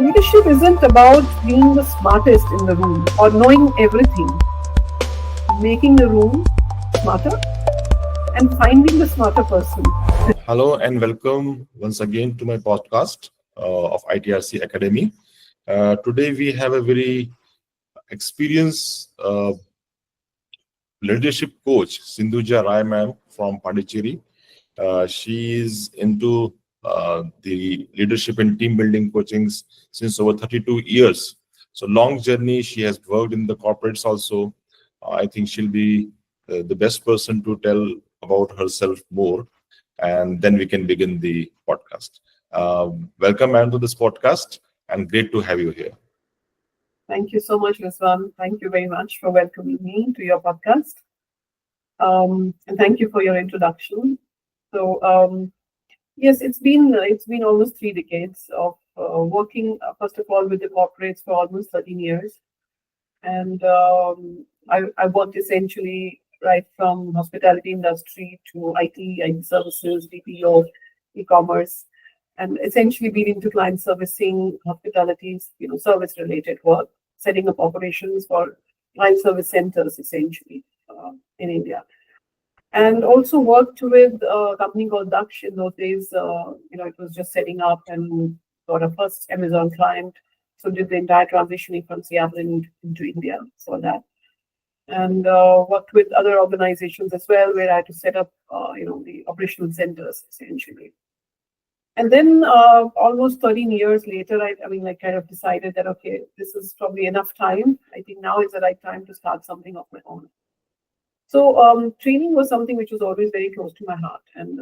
Leadership isn't about being the smartest in the room or knowing everything. Making the room smarter and finding the smarter person. Hello and welcome once again to my podcast of ITRC Academy. Today we have a very experienced leadership coach, Sindhuja Rai ma'am from Pondicherry. She is into the leadership and team building coachings since over 32 years. So long journey. She has worked in the corporates also. I think she'll be the best person to tell about herself more, and then we can begin the podcast. Welcome, ma'am, to this podcast, and great to have you here. Thank you so much, Rizwan. Thank you very much for welcoming me to your podcast. And thank you for your introduction. So, yes, it's been almost 3 decades of working, first of all, with the corporates for almost 13 years. And I worked essentially right from hospitality industry to IT services, BPO, e-commerce, and essentially been into client servicing, hospitality, service-related work, setting up operations for client service centers, essentially, in India. And also worked with a company called Daksh in those days. It was just setting up and got a first Amazon client. So did the entire transitioning from Seattle into India for that. And worked with other organizations as well, where I had to set up, the operational centers, essentially. And then almost 13 years later, I kind of decided that, okay, this is probably enough time. I think now is the right time to start something of my own. So training was something which was always very close to my heart. And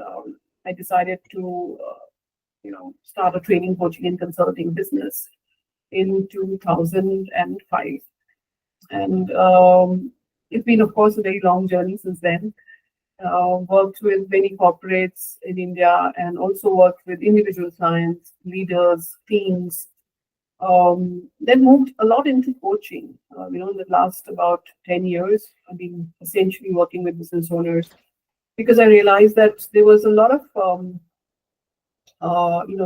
I decided to, start a training, coaching, and consulting business in 2005. And it's been, of course, a very long journey since then. Worked with many corporates in India and also worked with individual clients, leaders, teams. Then moved a lot into coaching. In the last about 10 years, I've been essentially working with business owners because I realized that there was a lot of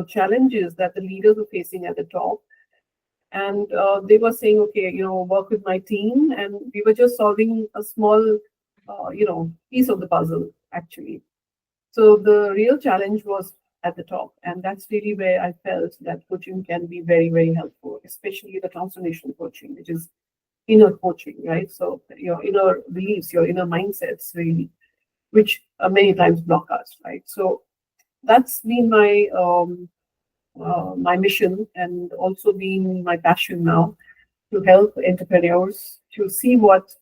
challenges that the leaders were facing at the top. And they were saying, okay, work with my team. And we were just solving a small, piece of the puzzle, actually. So the real challenge was at the top. And that's really where I felt that coaching can be very, very helpful, especially the transformational coaching, which is inner coaching, right? So your inner beliefs, your inner mindsets, really, which many times block us, right? So that's been my mission and also been my passion now to help entrepreneurs to see what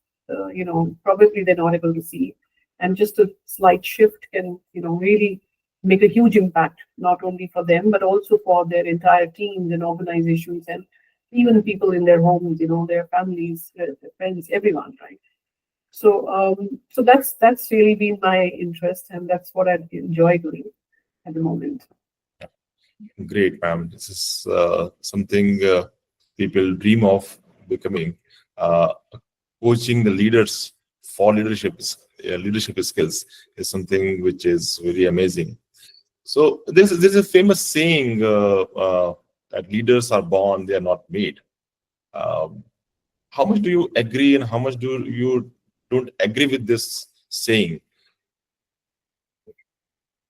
probably they're not able to see, and just a slight shift can really make a huge impact, not only for them but also for their entire teams and organizations and even people in their homes, their families, their friends, everyone, right? So that's really been my interest, and that's what I enjoy doing at the moment. Great, ma'am. This is something people dream of becoming. Coaching the leaders for leadership skills is something which is very amazing. So there's a famous saying that leaders are born, they are not made. How much do you agree, and how much do you don't agree with this saying?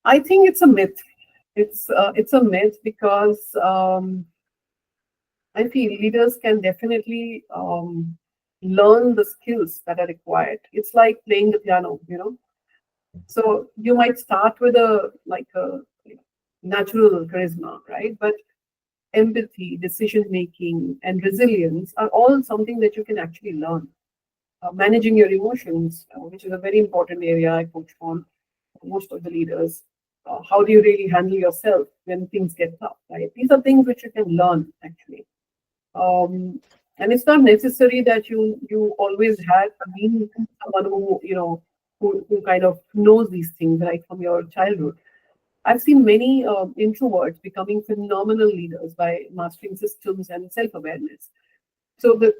I think it's a myth. It's a myth because I feel leaders can definitely learn the skills that are required. It's like playing the piano. So you might start with a natural charisma, right? But empathy, decision making, and resilience are all something that you can actually learn. Managing your emotions, which is a very important area I coach on most of the leaders. How do you really handle yourself when things get tough, right? These are things which you can learn, actually. And it's not necessary that you always have been someone who kind of knows these things right from your childhood. I've seen many introverts becoming phenomenal leaders by mastering systems and self-awareness. So the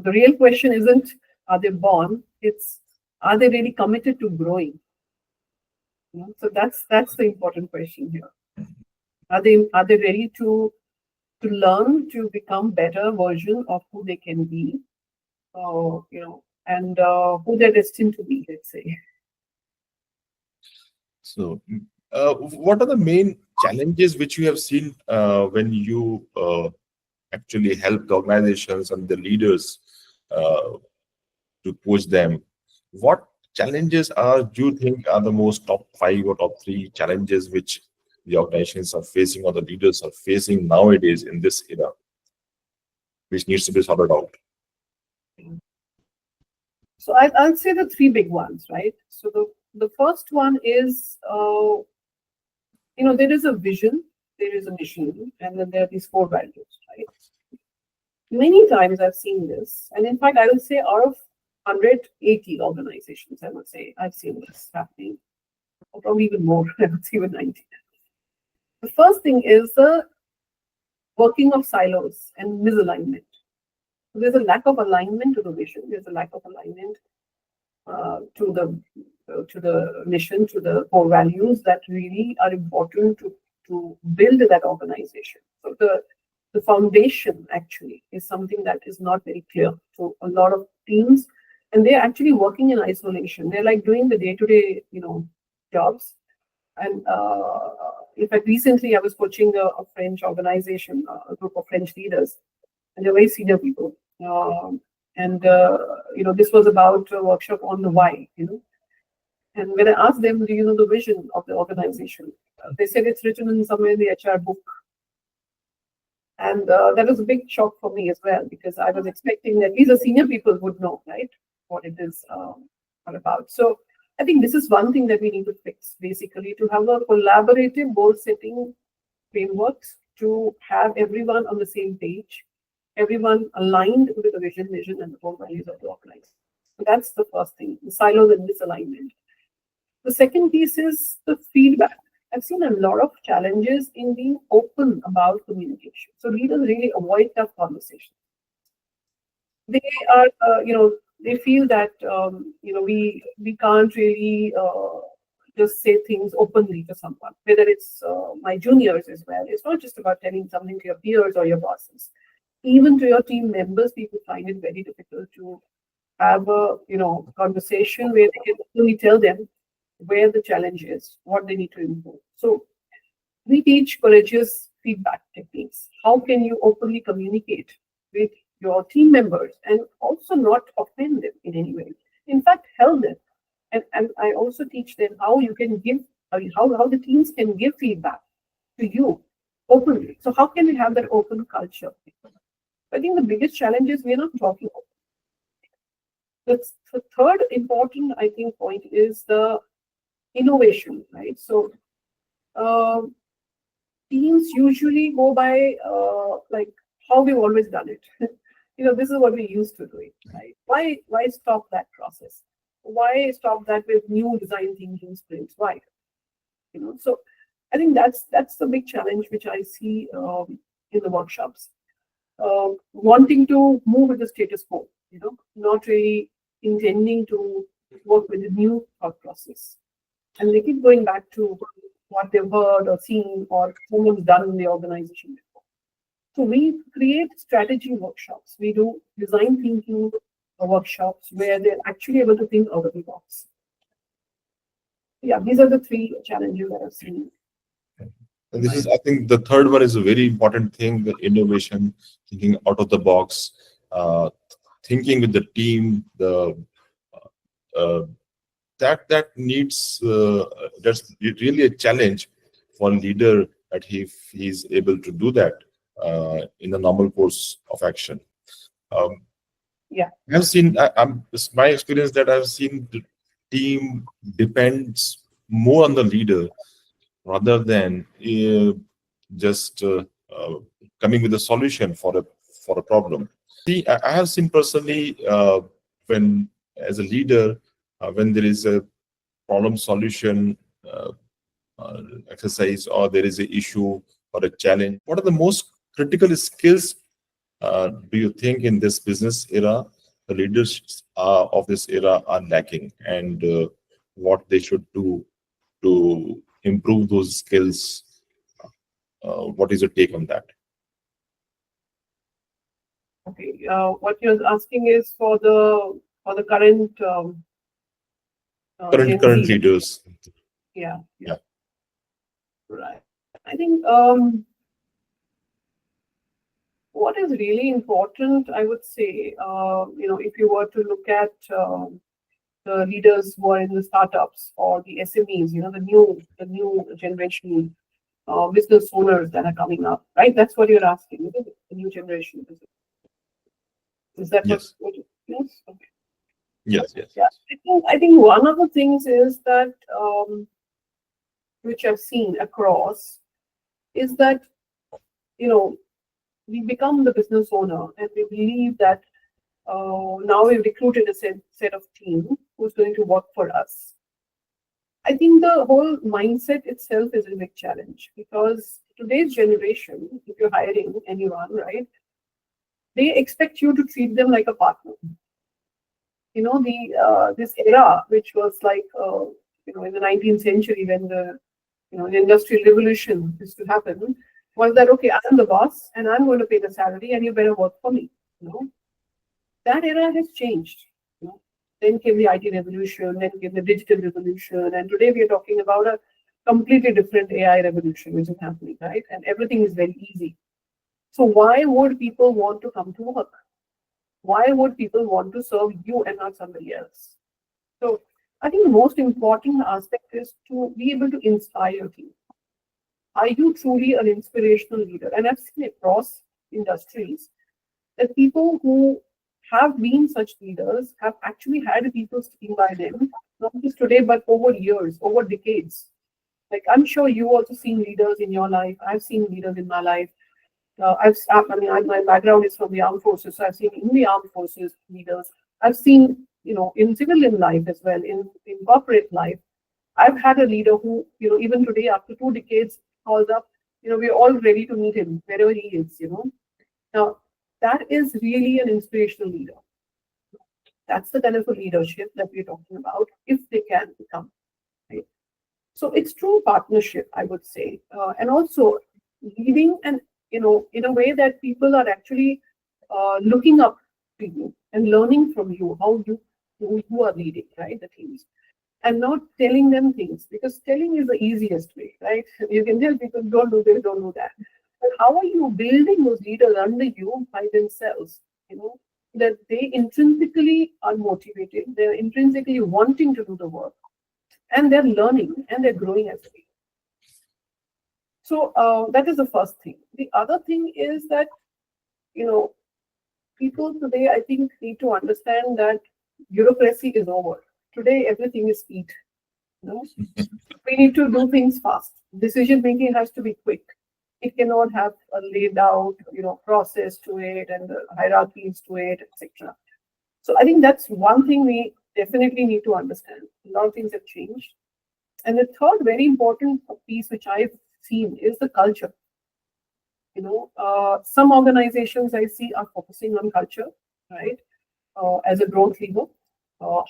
real question isn't are they born? It's are they really committed to growing? So that's the important question here. Are they ready to to learn to become better version of who they can be, and who they're destined to be, let's say. So, what are the main challenges which you have seen when you actually help the organizations and the leaders to coach them? What challenges do you think are the most top 5 or top 3 challenges which the organizations are facing or the leaders are facing nowadays in this era, which needs to be sorted out? So I'll say the 3 big ones, right? So the first one is, there is a vision, there is a mission, and then there are these 4 values, right? Many times I've seen this, and in fact, I will say out of 180 organizations, I would say I've seen this happening, or probably even more, I would say even 90. The first thing is the working of silos and misalignment. So there's a lack of alignment to the vision. There's a lack of alignment to the mission, to the core values that really are important to build that organization. So the foundation actually is something that is not very clear to a lot of teams, and they're actually working in isolation. They're like doing the day-to-day, jobs. And in fact, recently I was coaching a French organization, a group of French leaders, and they're very senior people. This was about a workshop on the why, And when I asked them, do you know the vision of the organization? They said it's written in somewhere in the HR book. And that was a big shock for me as well, because I was expecting that these are senior people would know, right, what it is all about. So I think this is one thing that we need to fix, basically, to have a collaborative goal-setting frameworks, to have everyone on the same page, everyone aligned with the vision, and the core values of the organization. So that's the first thing, the silos and misalignment. The second piece is the feedback. I've seen a lot of challenges in being open about communication. So leaders really avoid tough conversations. They are, they feel that, we can't really just say things openly to someone, whether it's my juniors as well. It's not just about telling something to your peers or your bosses. Even to your team members, people find it very difficult to have a, conversation where they can really tell them where the challenge is, what they need to improve. So we teach courageous feedback techniques. How can you openly communicate with your team members and also not offend them in any way? In fact, help them. And I also teach them how you can give, how the teams can give feedback to you openly. So how can we have that open culture? I think the biggest challenge is we're not talking open. The third important, I think, point is the innovation, right? So teams usually go by like how we've always done it. This is what we used to do it, right? Why stop that process? Why stop that with new design thinking sprints? Why? So I think that's the big challenge which I see in the workshops. Wanting to move with the status quo, not really intending to work with the new thought process. And they keep going back to what they've heard or seen or someone's done in the organization before. So we create strategy workshops. We do design thinking workshops where they're actually able to think out of the box. Yeah, these are the 3 challenges that I've seen. And this is, I think, the third one is a very important thing: the innovation, thinking out of the box, thinking with the team. That needs that's really a challenge for a leader that he's able to do that in the normal course of action. I've seen. It's my experience that I've seen the team depends more on the leader rather than just coming with a solution for a problem. See, I have seen personally when, as a leader, when there is a problem solution exercise, or there is an issue or a challenge, what are the most critical skills do you think in this business era the leaders of this era are lacking, and what they should do to improve those skills? What is your take on that? Okay. What you're asking is for the current Gen Current Z. leaders. Yeah. Yeah. Right. I think what is really important, I would say, if you were to look at the leaders who are in the startups or the SMEs, the new generation business owners that are coming up, right? That's what you're asking, isn't it? The new generation. Is that Yes. what you, yes? Okay. Yes. Yes. Yeah. I think one of the things is that which I've seen across is that we become the business owner and we believe that now we've recruited a set of team who's going to work for us. I think the whole mindset itself is a big challenge because today's generation, if you're hiring anyone, right, they expect you to treat them like a partner. This era, which was like, in the 19th century when the industrial revolution used to happen, was that, okay, I'm the boss and I'm going to pay the salary and you better work for me. That era has changed. Then came the IT revolution, then came the digital revolution, and today we are talking about a completely different AI revolution which is happening, right? And everything is very easy. So why would people want to come to work? Why would people want to serve you and not somebody else? So I think the most important aspect is to be able to inspire people. Are you truly an inspirational leader? And I've seen across industries that people who have been such leaders have actually had people sticking by them, not just today, but over years, over decades. Like I'm sure you also seen leaders in your life. I've seen leaders in my life. My background is from the armed forces, so I've seen in the armed forces leaders. I've seen, in civilian life as well, in corporate life. I've had a leader who, even today, after 2 decades, calls up, we're all ready to meet him wherever he is, Now, that is really an inspirational leader. That's the kind of a leadership that we're talking about, if they can become. Right? So it's true partnership, I would say, and also leading and in a way that people are actually looking up to you and learning from you how you are leading, right, the teams, and not telling them things, because telling is the easiest way, right? You can tell people don't do this, don't do that. But how are you building those leaders under you by themselves? That they intrinsically are motivated, they're intrinsically wanting to do the work, and they're learning and they're growing as a leader. So that is the first thing. The other thing is that, people today, I think, need to understand that bureaucracy is over. Today, everything is speed. We need to do things fast. Decision making has to be quick. It cannot have a laid out, process to it and the hierarchies to it, etc. So I think that's one thing we definitely need to understand. A lot of things have changed. And the third very important piece which I've seen is the culture. Some organizations I see are focusing on culture, right? As a growth lever.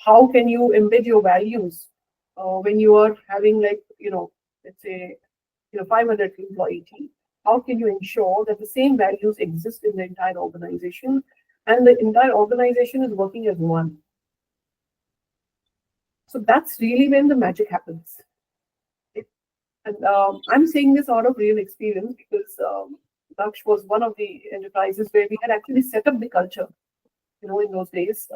How can you embed your values when you are having let's say, 500 employee team? How can you ensure that the same values exist in the entire organization and the entire organization is working as one? So that's really when the magic happens. And I'm saying this out of real experience because Daksh was one of the enterprises where we had actually set up the culture, in those days.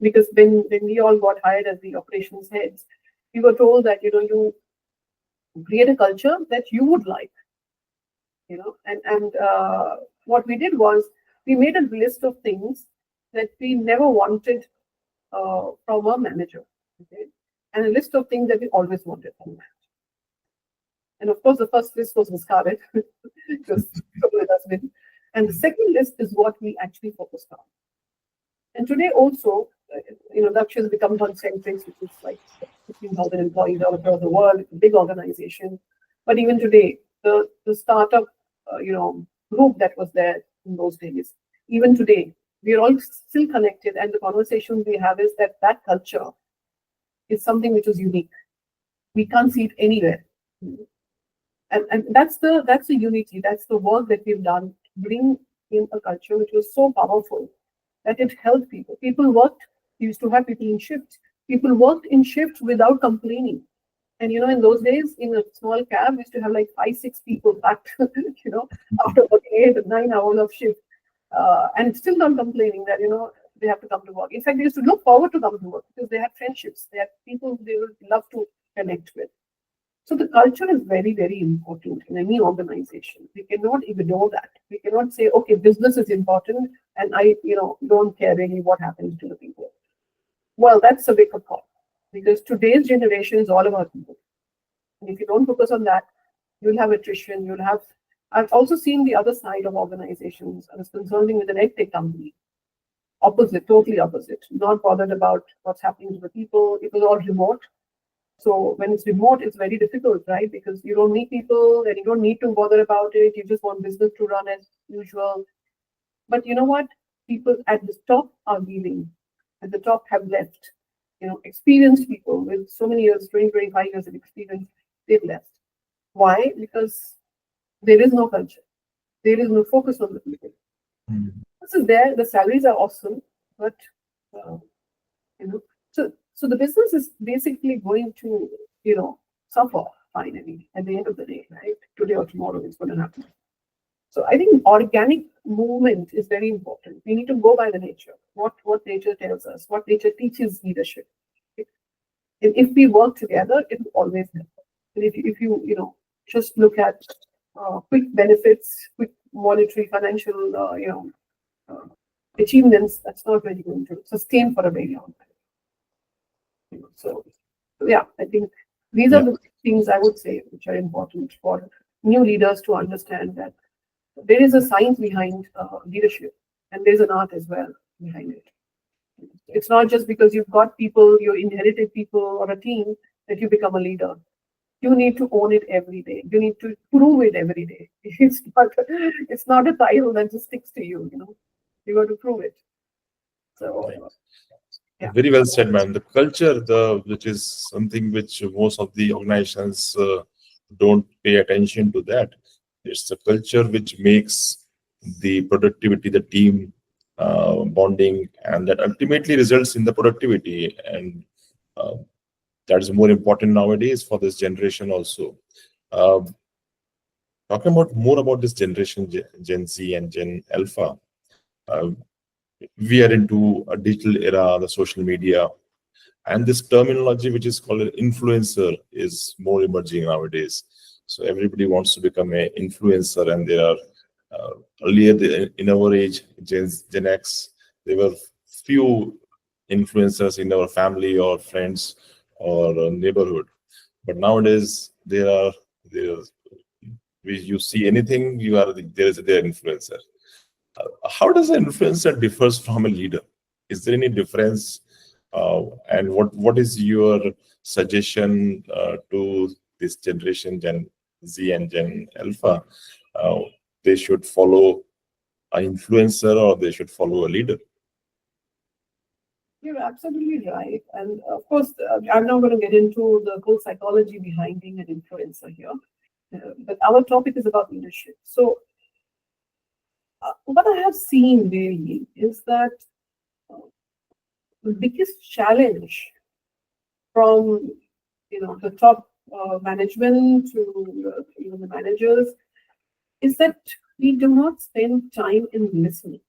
Because when we all got hired as the operations heads, we were told that, you create a culture that you would like, and what we did was we made a list of things that we never wanted from a manager, okay? And a list of things that we always wanted from a manager. And of course, the first list was discarded because with us didn't. And the second list is what we actually focused on. And today also, Daksh has become Concentrix, which is like 15,000 employees all across the world. It's a big organization. But even today, the startup, group that was there in those days, even today, we are all still connected. And the conversations we have is that culture is something which is unique. We can't see it anywhere. And that's the unity. That's the work that we've done to bring, in a culture which was so powerful that it helped people. People worked, we used to have people in shifts. People worked in shifts without complaining. And in those days, in a small cab, we used to have like 5-6 people packed, after working 8 or 9 hours of shift, and still not complaining that, they have to come to work. In fact, they used to look forward to come to work because they had friendships, they had people they would love to connect with. So the culture is very, very important in any organization. We cannot ignore that. We cannot say, okay, business is important and I, don't care really what happens to the people. Well, that's a wake-up call because today's generation is all about people. And if you don't focus on that, you'll have attrition, I've also seen the other side of organizations. I was consulting with an edtech company. Opposite, totally opposite. Not bothered about what's happening to the people. It was all remote. So when it's remote, it's very difficult, right? Because you don't need people and you don't need to bother about it. You just want business to run as usual. But you know what? People at the top are leaving. At the top have left. Experienced people with so many years, 20, 25 years of experience, they've left. Why? Because there is no culture. There is no focus on the people. This is there. The salaries are awesome, but so the business is basically going to suffer finally at the end of the day, right? Today or tomorrow it's going to happen. So I think organic movement is very important. We need to go by the nature. What nature tells us, what nature teaches leadership. And if we work together, it will always help. And if you just look at quick benefits, quick monetary, financial, achievements, that's not really going to sustain for a very long time. So yeah, I think these are the things I would say which are important for new leaders to understand that there is a science behind leadership and there's an art as well behind it. It's not just because you've got people, you inherited people or a team that you become a leader. You need to own it every day. You need to prove it every day. It's not a title that just sticks to you. You got to prove it. So, yeah. Very well said, ma'am. The culture, which is something which most of the organizations don't pay attention to that. It's the culture which makes the productivity, the team bonding, and that ultimately results in the productivity. And that is more important nowadays for this generation also. Talking more about this generation, Gen Z and Gen Alpha, we are into a digital era, the social media, and this terminology which is called an influencer is more emerging nowadays. So everybody wants to become an influencer, and there are earlier in our age, Gen X, there were few influencers in our family or friends or neighborhood, but nowadays you see anything, there is their influencer. How does an influencer differs from a leader? Is there any difference? And what is your suggestion to this generation, Gen Z and Gen Alpha? They should follow an influencer or they should follow a leader? You're absolutely right. And of course, I'm not going to get into the whole psychology behind being an influencer here. But our topic is about leadership. So what I have seen really is that the biggest challenge from the top management to the managers is that we do not spend time in listening.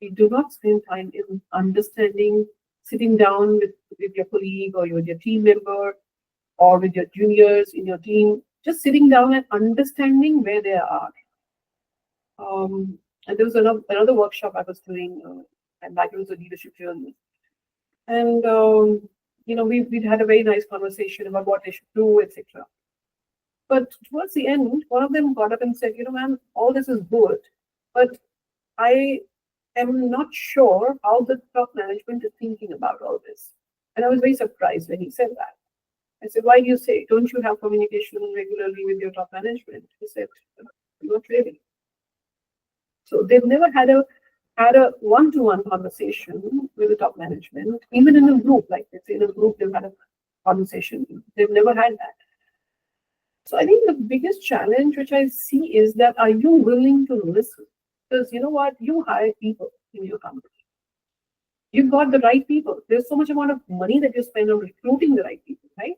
We do not spend time in understanding, sitting down with your colleague or with your team member or with your juniors in your team, just sitting down and understanding where they are. And there was another workshop I was doing, and that was a leadership journey. And we'd had a very nice conversation about what they should do, etc. But towards the end, one of them got up and said, ma'am, all this is good, but I am not sure how the top management is thinking about all this. And I was very surprised when he said that. I said, why do you say, don't you have communication regularly with your top management? He said, not really. So they've never had a one-to-one conversation with the top management, even in a group, like let's say in a group they've had a conversation. They've never had that. So I think the biggest challenge which I see is that are you willing to listen? Because you know what? You hire people in your company. You've got the right people. There's so much amount of money that you spend on recruiting the right people, right?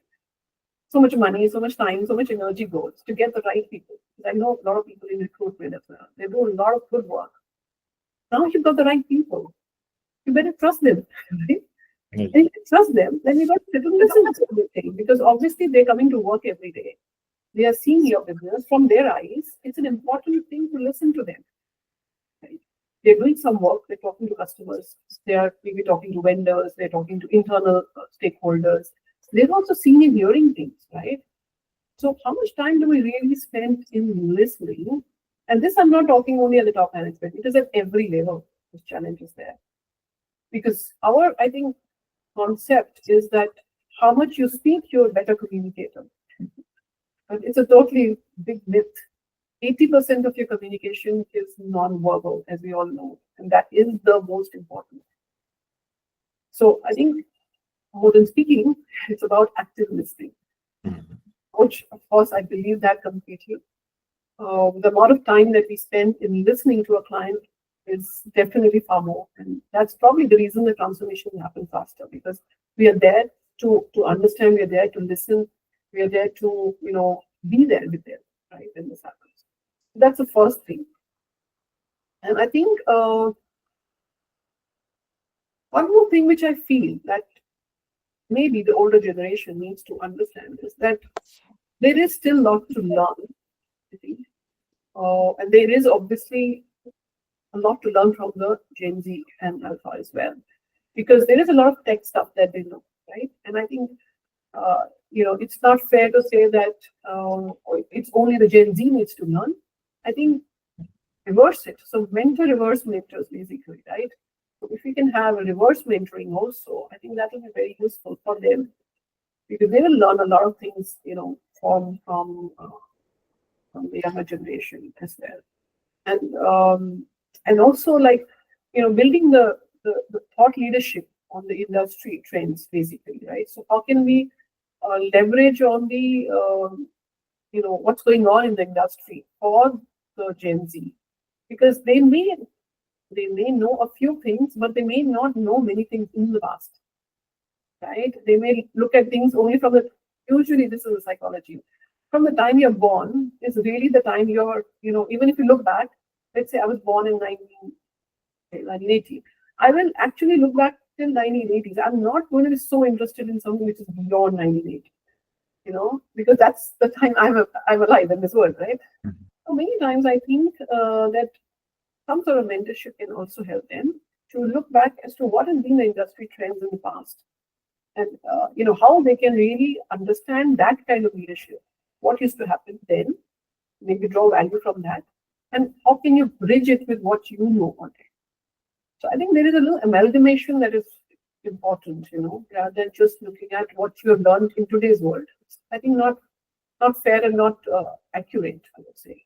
So much money, so much time, so much energy goes to get the right people. I know a lot of people in recruitment as well. They do a lot of good work. Now you've got the right people. You better trust them, right? Yes. And if you trust them, then you got to sit and listen to everything because obviously they're coming to work every day. They are seeing your business from their eyes. It's an important thing to listen to them. Right? They're doing some work. They're talking to customers. They are maybe talking to vendors. They're talking to internal stakeholders. They've also seen you hearing things, right? So how much time do we really spend in listening? And this I'm not talking only at the top management. It is at every level. This challenge is there. Because our, I think, concept is that how much you speak, you're a better communicator. But it's a totally big myth. 80% of your communication is non-verbal, as we all know, and that is the most important. So I think more than speaking, it's about active listening, which of course I believe that completely. The amount of time that we spend in listening to a client is definitely far more, and that's probably the reason the transformation happens faster because we are there to understand, we are there to listen, we are there to be there with them, right, when this happens. That's the first thing. And I think one more thing which I feel that maybe the older generation needs to understand is that there is still a lot to learn, I think. And there is obviously a lot to learn from the Gen Z and Alpha as well, because there is a lot of tech stuff that they know, right? And I think, it's not fair to say that it's only the Gen Z needs to learn. I think reverse it. So mentor, reverse mentors, basically, right? So if we can have a reverse mentoring also, I think that will be very useful for them because they will learn a lot of things, from the younger generation as well. And also like, building the thought leadership on the industry trends, basically, right? So how can we leverage on the, what's going on in the industry for the Gen Z? Because they may know a few things, but they may not know many things in the past, right? They may look at things only from usually this is a psychology. From the time you're born is really the time you're, even if you look back, let's say I was born in 1980. I will actually look back till 1980s. I'm not going to be so interested in something which is beyond 1980, because that's the time I'm alive in this world, right? So many times I think that some sort of mentorship can also help them to look back as to what has been the industry trends in the past and, how they can really understand that kind of leadership. What used to happen then, maybe draw value from that, and how can you bridge it with what you know on it. So I think there is a little amalgamation that is important, rather than just looking at what you have learned in today's world. I think not fair and not accurate, I would say.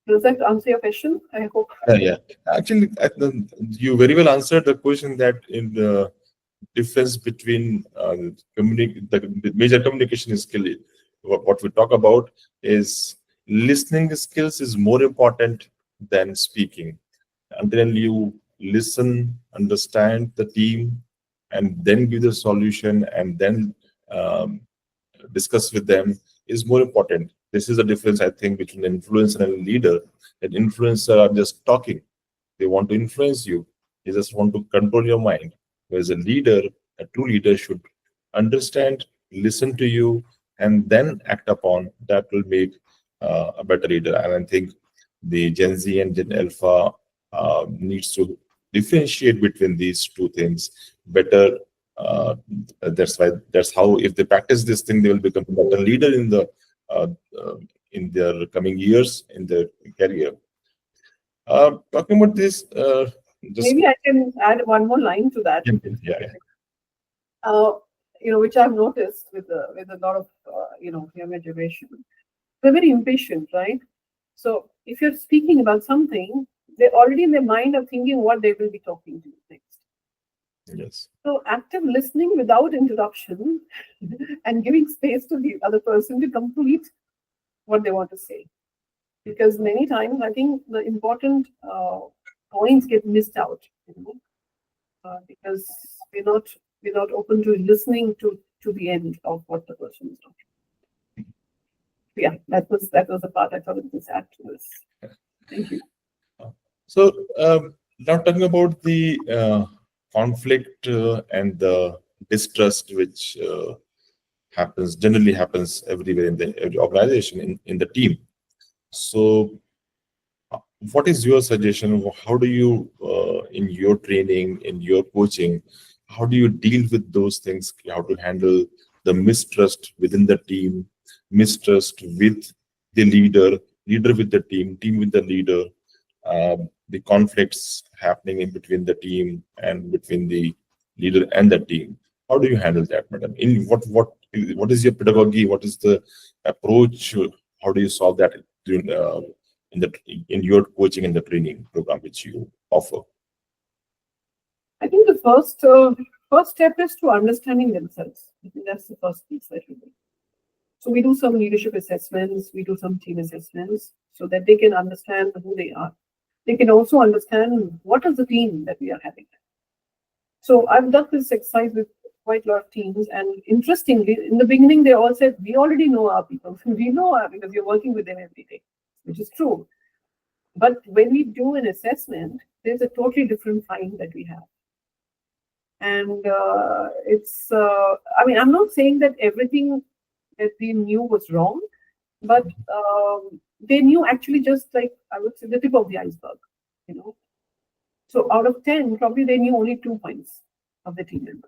Does that answer your question? I hope. Yeah. Actually, you very well answered the question that in the difference between the major communication skill. What we talk about is listening skills is more important than speaking. Until you listen, understand the team, and then give the solution, and then discuss with them is more important. This is the difference, I think, between an influencer and a leader. An influencer are just talking. They want to influence you. They just want to control your mind. Whereas a leader, a true leader should understand, listen to you, and then act upon. That will make a better leader. And I think the Gen Z and Gen Alpha needs to differentiate between these two things better. That's how if they practice this thing, they will become a better leader in their coming years in their career. Talking about this, maybe I can add one more line to that. Yeah. Which I've noticed with a lot of younger generation, they're very impatient, right? So if you're speaking about something, they're already in their mind of thinking what they will be talking to you next. Yes. So active listening without interruption and giving space to the other person to complete what they want to say. because many times I think the important points get missed out, because we're not open to listening to the end of what the person is talking. Yeah, that was the part I thought it was add to this. Thank you. So now talking about the conflict and the distrust, which generally happens everywhere in every organization, in the team. So what is your suggestion? How do you, in your training, in your coaching, how do you deal with those things? How to handle the mistrust within the team, mistrust with the leader with the team with the leader, the conflicts happening in between the team and between the leader and the team. How do you handle that, madam? In what is your pedagogy? What is the approach? How do you solve that in your coaching and the training program which you offer? I think the first step is to understanding themselves. I think that's the first piece that we do. So we do some leadership assessments, we do some team assessments so that they can understand who they are. They can also understand what is the team that we are having. So I've done this exercise with quite a lot of teams, and interestingly, in the beginning, they all said, we already know our people. We know our, because we're working with them every day, which is true. But when we do an assessment, there's a totally different find that we have. And it's, I mean, I'm not saying that everything that they knew was wrong, but they knew actually just like, I would say, the tip of the iceberg, So out of 10, probably they knew only 2 points of the team member.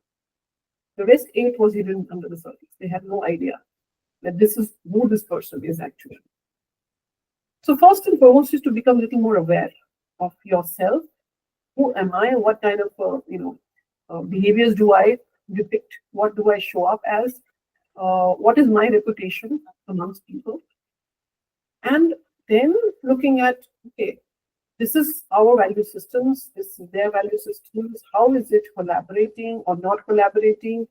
The rest 8 was hidden under the surface. They had no idea that this is who this person is actually. So first and foremost is to become a little more aware of yourself. Who am I? What kind of behaviors do I depict? What do I show up as? What is my reputation amongst people? And then looking at, okay, this is our value systems, this is their value systems. How is it collaborating or not collaborating?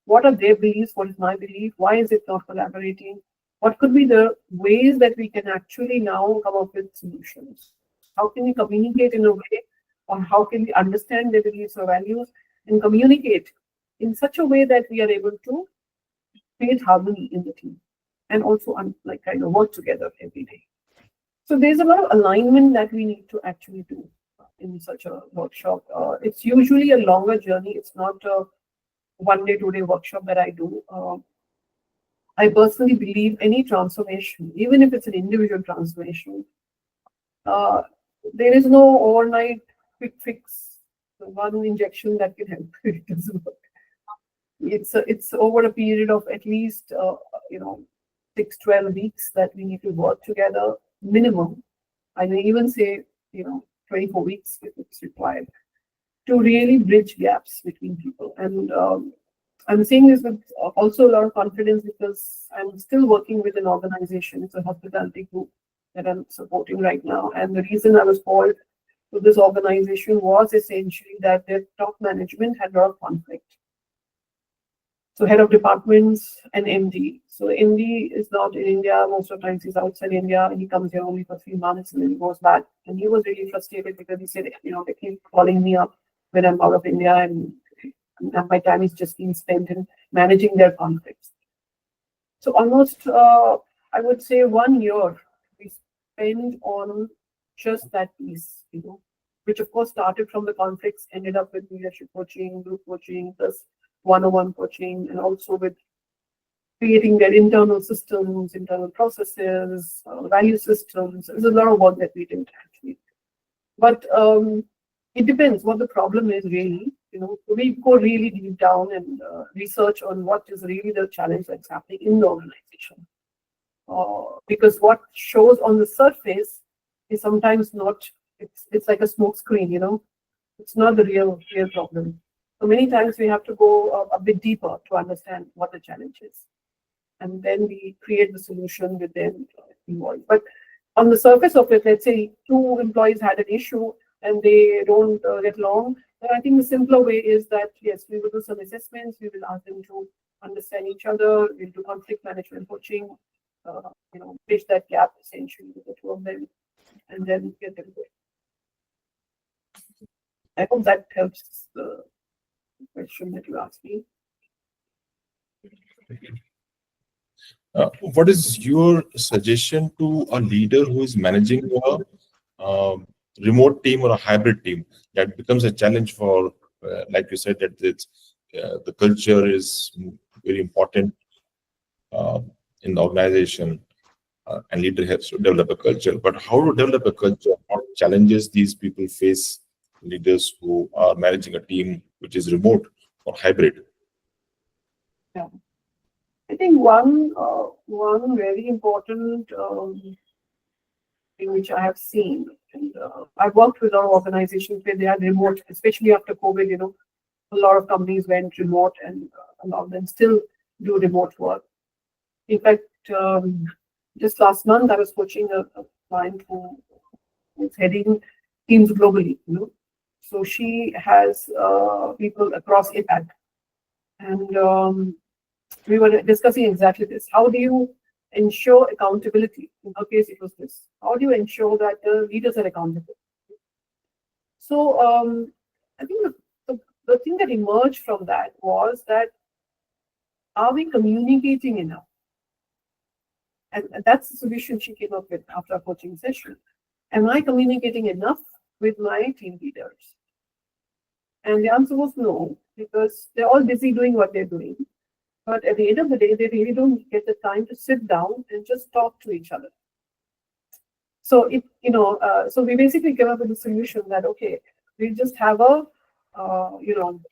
What are their beliefs? What is my belief? Why is it not collaborating? What could be the ways that we can actually now come up with solutions? How can we communicate in a way, or how can we understand their beliefs or values and communicate in such a way that we are able to create harmony in the team and also kind of work together every day. So there's a lot of alignment that we need to actually do in such a workshop. It's usually a longer journey. It's not a 1 day, 2 day workshop that I do. I personally believe any transformation, even if it's an individual transformation, there is no overnight quick fix, one injection that can help. It doesn't work. It's over a period of at least 6-12 weeks that we need to work together, minimum. I may even say 24 weeks if it's required, to really bridge gaps between people. And I'm saying this with also a lot of confidence because I'm still working with an organization. It's a hospitality group that I'm supporting right now. And the reason I was called to this organization was essentially that their top management had a lot of conflict. So head of departments and MD. So MD is not in India. Most of the times he's outside India, and he comes here only for 3 months and then he goes back. And he was really frustrated because he said, they keep calling me up when I'm out of India, and my time is just being spent in managing their conflicts. So almost, I would say 1 year we spent on just that piece, which of course started from the conflicts, ended up with leadership coaching, group coaching, plus one-on-one coaching, and also with creating their internal systems, internal processes, value systems. There's a lot of work that we did actually. But it depends what the problem is really. We go really deep down and research on what is really the challenge that's happening in the organization. Because what shows on the surface is sometimes not, it's like a smoke screen, it's not the real problem. So many times we have to go a bit deeper to understand what the challenge is. And then we create the solution with them involved. But on the surface of it, let's say 2 employees had an issue and they don't get along, then I think the simpler way is that, yes, we will do some assessments, we will ask them to understand each other, we'll do conflict management coaching, bridge that gap essentially with the two of them, and then get them going. I hope that helps the question that you asked me. What is your suggestion to a leader who is managing a remote team or a hybrid team that becomes a challenge for, like you said, that the culture is very important in the organization, and leader has to develop a culture. But how to develop a culture? What challenges these people face? Leaders who are managing a team which is remote or hybrid. Yeah. I think one very important thing which I have seen, and I've worked with a lot of organizations where they are remote, especially after COVID. A lot of companies went remote, and a lot of them still do remote work. In fact, just last month I was coaching a client who is heading teams globally. So she has people across APAC, and we were discussing exactly this. How do you ensure accountability? In her case, it was this. How do you ensure that the leaders are accountable? So I think the thing that emerged from that was that, are we communicating enough? And that's the solution she came up with after a coaching session. Am I communicating enough with my team leaders? And the answer was no, because they're all busy doing what they're doing. But at the end of the day, they really don't get the time to sit down and just talk to each other. So so we basically came up with a solution that, okay, we just have a 1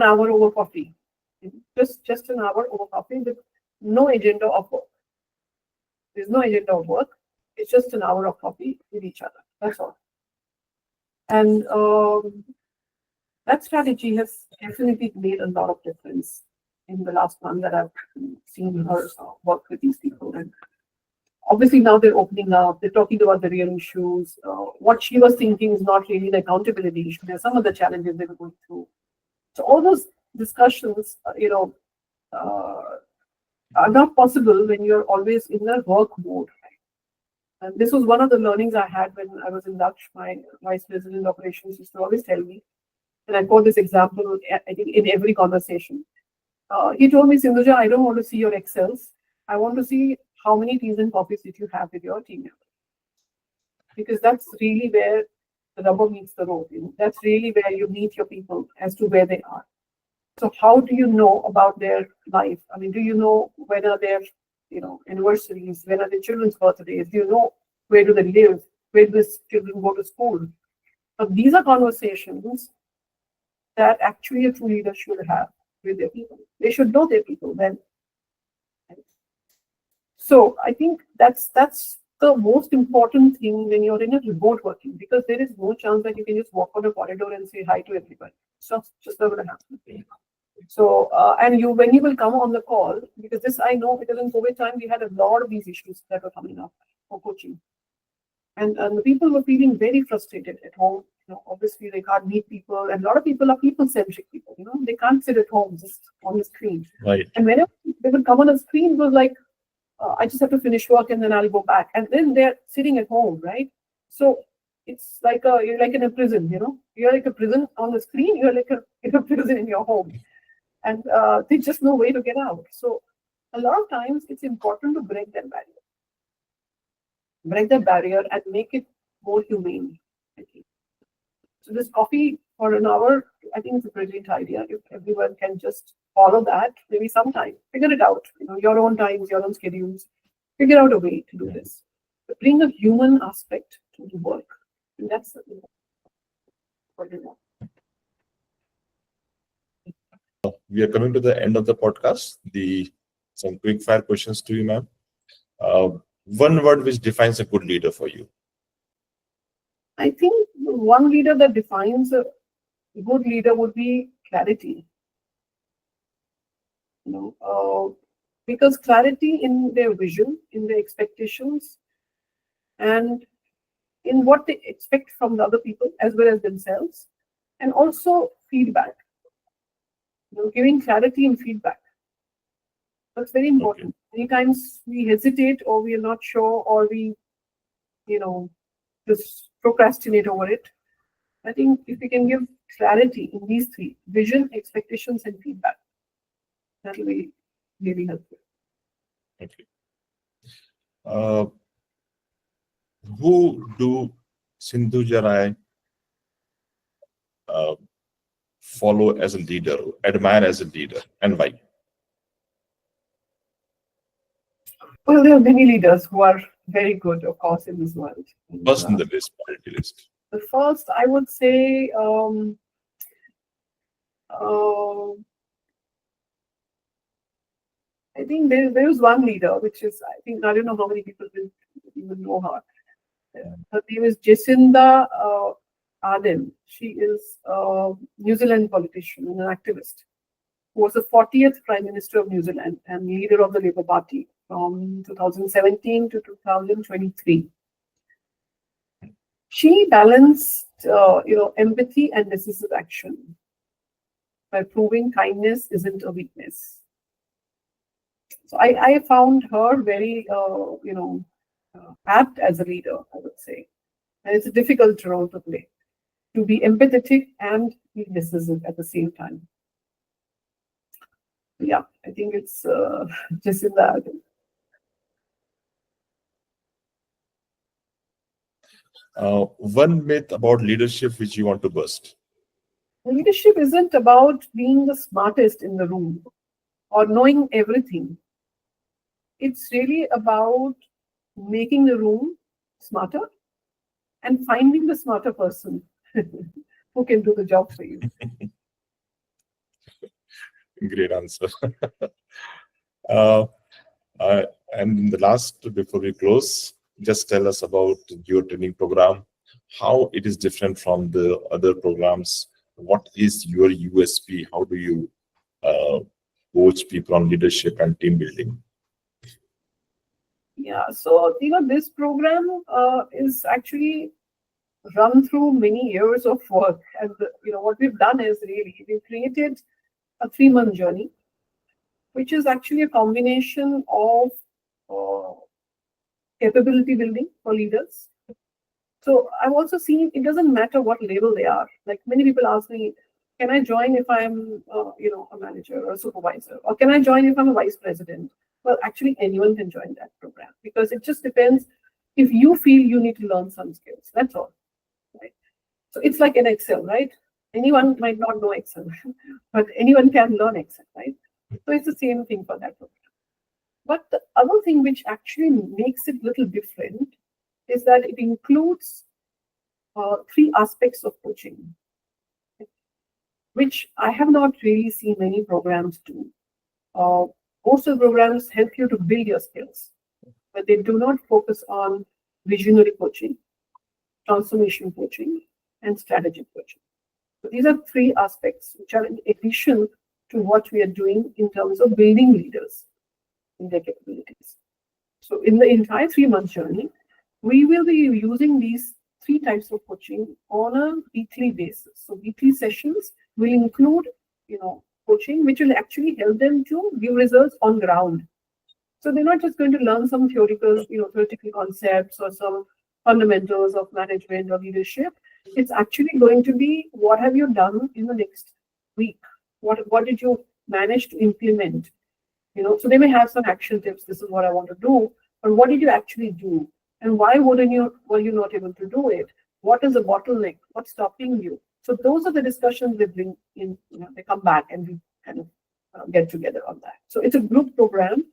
hour over coffee, just an hour over coffee with no agenda of work. There's no agenda of work. It's just an hour of coffee with each other. That's all. And that strategy has definitely made a lot of difference in the last month that I've seen her work with these people. And obviously now they're opening up, they're talking about the real issues. What she was thinking is not really the accountability issue. There's some of the challenges they were going through. So all those discussions, are not possible when you're always in the work mode. And this was one of the learnings I had when I was in Dutch. My vice president of operations used to always tell me, and I quote this example, I think, in every conversation. He told me, Sindhuja, I don't want to see your Excels. I want to see how many teas and coffees did you have with your team members. Because that's really where the rubber meets the road. That's really where you meet your people as to where they are. So how do you know about their life? I mean, do you know when are their anniversaries, when are their children's birthdays? Do you know where do they live? Where do these children go to school? But these are conversations that actually a true leader should have with their people. They should know their people then. So I think that's the most important thing when you're in a remote working, because there is no chance that you can just walk on a corridor and say hi to everybody. It's just not going to happen. So and when you will come on the call, because this I know, because in COVID time we had a lot of these issues that were coming up for coaching, and the people were feeling very frustrated at home. Obviously they can't meet people, and a lot of people are people-centric people. They can't sit at home just on the screen. Right. And whenever they would come on the screen, it was like, I just have to finish work and then I'll go back. And then they're sitting at home, right? So it's like you're like in a prison. You're like a prison on the screen. You're like in a prison in your home, and there's just no way to get out. So a lot of times it's important to break that barrier and make it more humane. I think. So this coffee for an hour, I think it's a brilliant idea. If everyone can just follow that, maybe sometime, figure it out. Your own times, your own schedules, figure out a way to do this. But bring a human aspect to the work. And that's what we want. We are coming to the end of the podcast. Some quick fire questions to you, ma'am. One word which defines a good leader for you. I think one leader that defines a good leader would be clarity. Because clarity in their vision, in their expectations, and in what they expect from the other people as well as themselves, and also feedback. Giving clarity and feedback. That's very important. Many times we hesitate, or we are not sure, or we, just procrastinate over it. I think if we can give clarity in these three: vision, expectations, and feedback, that will be really helpful. Okay. Who do Sindhuja Rai follow as a leader, admire as a leader, and why? Well, there are many leaders who are very good, of course, in this world. First in the list, priority list. The first, I would say, I think there is one leader, which is, I think, I don't know how many people will even know her. Her name is Jacinda Ardern. She is a New Zealand politician and an activist who was the 40th Prime Minister of New Zealand and leader of the Labour Party from 2017 to 2023. She balanced, empathy and decisive action by proving kindness isn't a weakness. So I found her very, apt as a leader, I would say. And it's a difficult role to play, to be empathetic and be decisive at the same time. Yeah, I think it's Jacinda Ardern. One myth about leadership which you want to burst. Leadership isn't about being the smartest in the room or knowing everything. It's really about making the room smarter and finding the smarter person who can do the job for you. Great answer. And in the last, before we close, just tell us about your training program, how it is different from the other programs. What is your USP? How do you coach people on leadership and team building? Yeah, so this program is actually run through many years of work, and what we've done is really we've created a 3-month journey, which is actually a combination of capability building for leaders. So I've also seen it doesn't matter what level they are. Like many people ask me, can I join if I'm a manager or a supervisor, or can I join if I'm a vice president? Well, actually anyone can join that program, because it just depends if you feel you need to learn some skills. That's all, right? So it's like an Excel, right? Anyone might not know Excel, but anyone can learn Excel, right? So it's the same thing for that program. But the other thing which actually makes it a little different is that it includes 3 aspects of coaching, which I have not really seen many programs do. Most of the programs help you to build your skills, but they do not focus on visionary coaching, transformation coaching, and strategic coaching. So these are 3 aspects which are in addition to what we are doing in terms of building leaders in their capabilities. So in the entire 3-month journey, we will be using these 3 types of coaching on a weekly basis. So weekly sessions will include, coaching, which will actually help them to give results on ground. So they're not just going to learn some theoretical concepts or some fundamentals of management or leadership. It's actually going to be, what have you done in the next week? What did you manage to implement? So they may have some action tips. This is what I want to do, but what did you actually do? And why were you not able to do it? What is the bottleneck? What's stopping you? So those are the discussions they bring in. They come back and we kind of get together on that. So it's a group program,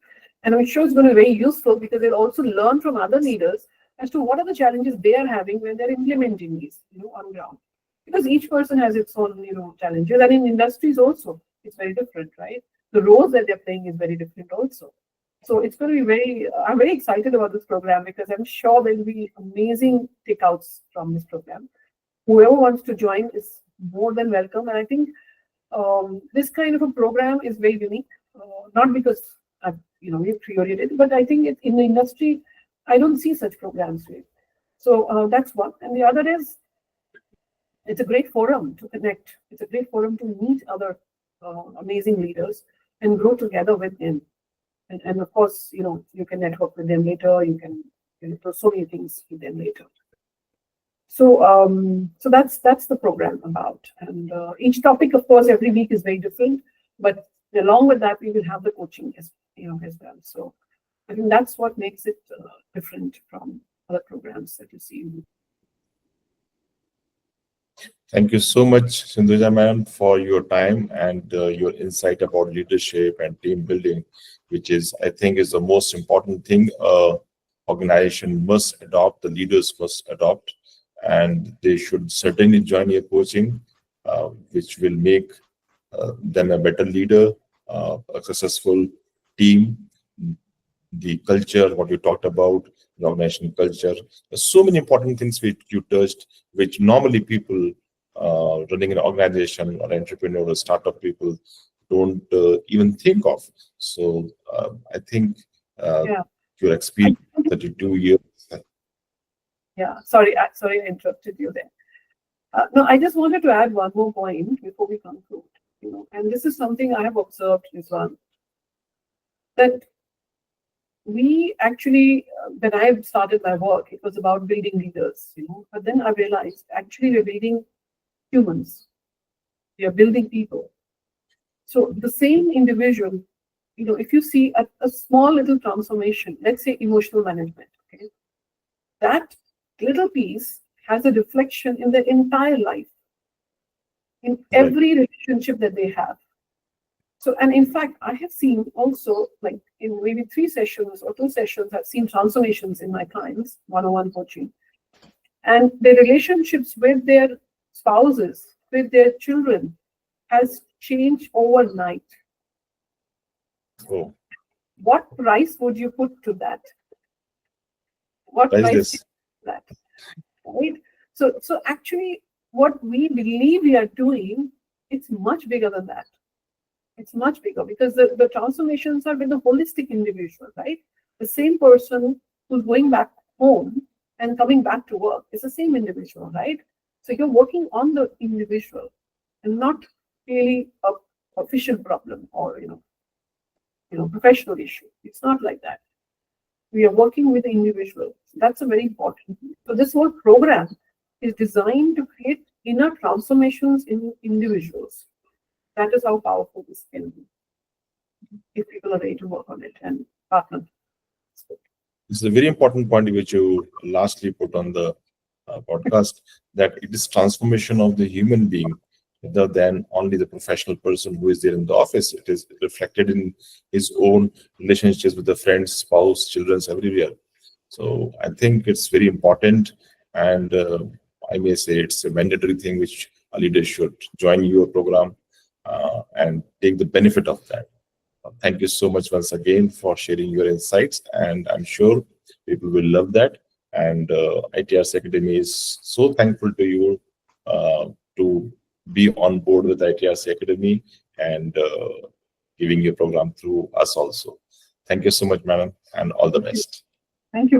and I'm sure it's going to be very useful, because they'll also learn from other leaders as to what are the challenges they are having when they're implementing these, on ground. Because each person has its own, challenges, and in industries also, it's very different, right? The roles that they're playing is very different also. So it's going to be I'm very excited about this program, because I'm sure there will be amazing takeouts from this program. Whoever wants to join is more than welcome. And I think this kind of a program is very unique, not because we've created it, but I think in the industry, I don't see such programs really. So that's one. And the other is, it's a great forum to connect. It's a great forum to meet other amazing leaders and grow together with them. And of course, you can network with them later. You can do so many things with them later. So that's the program about. And each topic, of course, every week is very different. But along with that, we will have the coaching as well. So I think that's what makes it different from other programs that you see. Thank you so much, Sindhuja ma'am, for your time and your insight about leadership and team building, which is, I think, is the most important thing organization must adopt, the leaders must adopt, and they should certainly join your coaching, which will make them a better leader, a successful team, the culture, what you talked about, the organization culture. There's so many important things which you touched, which normally people running an organization or entrepreneur or startup people don't even think of. So I think your experience, 32 years. Yeah, sorry, I interrupted you there. No, I just wanted to add one more point before we conclude. And this is something I have observed, Rizwan, that we actually, when I started my work, it was about building leaders, but then I realized actually we're building humans. We are building people. So the same individual, if you see a small little transformation, let's say emotional management, okay, that little piece has a reflection in their entire life, in every relationship that they have. So, and in fact, I have seen also, like in maybe 3 sessions or 2 sessions, I've seen transformations in my clients, one-on-one coaching, and their relationships with their spouses, with their children, has changed overnight. Oh. What price would you put to that? What price to that? Right? So actually, what we believe we are doing, it's much bigger than that. It's much bigger because the transformations are with the holistic individual, right? The same person who's going back home and coming back to work is the same individual, right? So you're working on the individual and not really a official problem or professional issue. It's not like that. We are working with the individual. That's a very important thing. So this whole program is designed to create inner transformations in individuals. That is how powerful this can be, if people are ready to work on it and partner. This is a very important point which you lastly put on the podcast, that it is transformation of the human being rather than only the professional person who is there in the office. It is reflected in his own relationships with the friends, spouse, children, everywhere. So I think it's very important, and I may say it's a mandatory thing which a leader should join your program and take the benefit of that. Thank you so much once again for sharing your insights, and I'm sure people will love that. And ITRC Academy is so thankful to you to be on board with ITRC Academy and giving your program through us also. Thank you so much, madam, and all the best. Thank you.